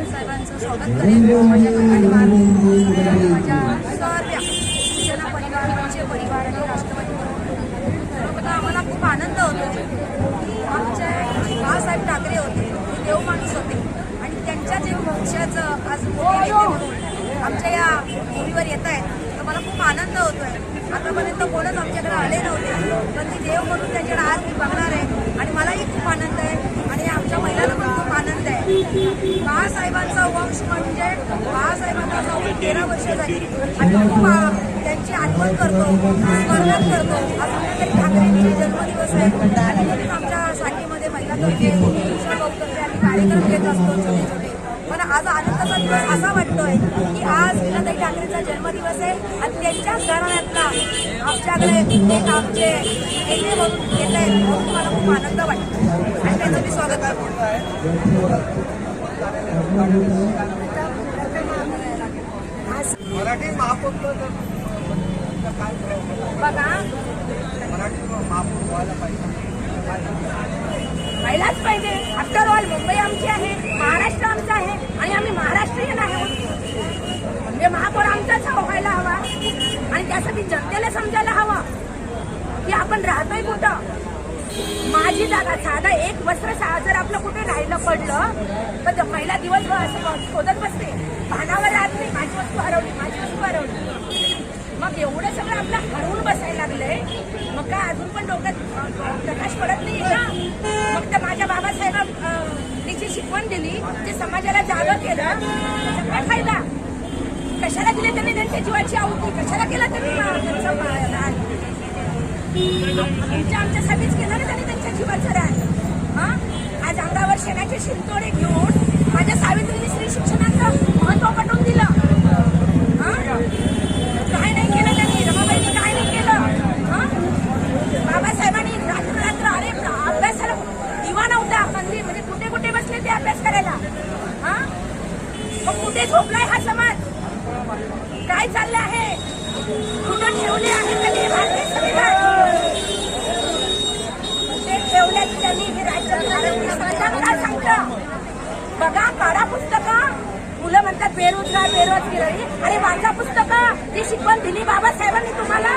साहेबांचं स्वागत करेन. माझ्या परिवार, माझ्या सर्व शिवसेना परिवाराचे परिवार आणि राष्ट्रवादी बघा आम्हाला खूप आनंद होतो. आमचे बाळासाहेब ठाकरे होते, ते देव माणूस होते आणि त्यांच्या जे पक्षाचं आज मोठे नेते म्हणून आमच्या या भूमीवर येत आहेत तर मला खूप आनंद होतोय. आतापर्यंत कोणच आमच्याकडे आले नव्हते, पण ती देव म्हणून त्यांच्याकडे आज मी बघणार आहे आणि मलाही खूप आनंद आहे आणि आमच्या महिलांना पण खूप आनंद आहे. बाळासाहेबांचा वंश म्हणजे बाळासाहेबांचा जाऊन 13 वर्ष झाली आणि खूप त्यांची आठवण करतो, स्मरण करतो. आज कुठेतरी ठाकरेंचे जन्मदिवस आहे आणि म्हणून आमच्या साठीमध्ये महिला तर्फे आम्ही कार्यक्रम घेत असतो छोटे छोटे. पण आज आनंदाचा दिवस असा वाटतोय की आज मीनाताई ठाकरेंचा जन्मदिवस आहे आणि त्यांच्याच घराण्यातला आमच्याकडे एक आमचे नेते म्हणून येत आहेत म्हणून मला खूप आनंद वाटतो आणि त्यांचं मी स्वागत करतो. मराठी महापौर बघा महापौर व्हायला पाहिजे, व्हायलाच पाहिजे. आफ्टर ऑल मुंबई आमची आहे, महाराष्ट्र आमचा आहे आणि आम्ही महाराष्ट्रीयन आहोत. म्हणजे महापौर आमचाच व्हायला हवा आणि त्यासाठी जनतेला समजायला हवं की आपण राहतोय कुठं. माझी जागा साधा एक वस्त्र जर आपलं कुठे राहिलं पडलं तर पहिला दिवसभर असं शोधत बसते, भानावर राहत नाही, माझी वस्तू हरवली, माझी वस्तू हरवली. मग एवढं सगळं आपलं हरवून बसायला लागलंय, मग काय अजून पण डोक्यात प्रकाश पडत नाही का? मग तर माझ्या बाबासाहेब तिची शिकवण दिली, जे समाजाला जागं केलं, त्याचा काय फायदा? कशाला दिले त्यांनी त्यांच्या जीवाची आहुती? कशाला केला त्यांनी त्यांचं आमच्यासाठीच केलं ना त्यांनी त्यांच्या जीवाचं रान. आज अंगावर शेणाचे शिंतोडे घेऊन माझ्या सावित्रीने स्त्री शिक्षणाचं महत्व पटवून दिलं. काय नाही केलं त्यांनी, रमाबाईंनी काय नाही केलं. बाबासाहेबांनी रात्र अरे अभ्यासाला दिवा नव्हता म्हणजे कुठे कुठे बसले ते अभ्यास करायला. मग कुठे झोपलाय हा समाज? काय चाललं आहे? कुठं ठेवले आहे त्यांनी भारतीय संविधान? ते ठेवल्यात त्यांनी हे राज्य काय सांगतं बघा. काढा पुस्तकं, मुलं म्हणतात बेरोजगार बेरोजगारी. अरे वाचा पुस्तकं, ती शिकवण दिली बाबासाहेबांनी तुम्हाला.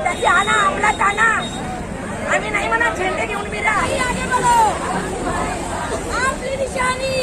त्याची आणा अंमलात आणा. आम्ही नाही म्हणा झेंडे घेऊन बिरा आपली निशाणी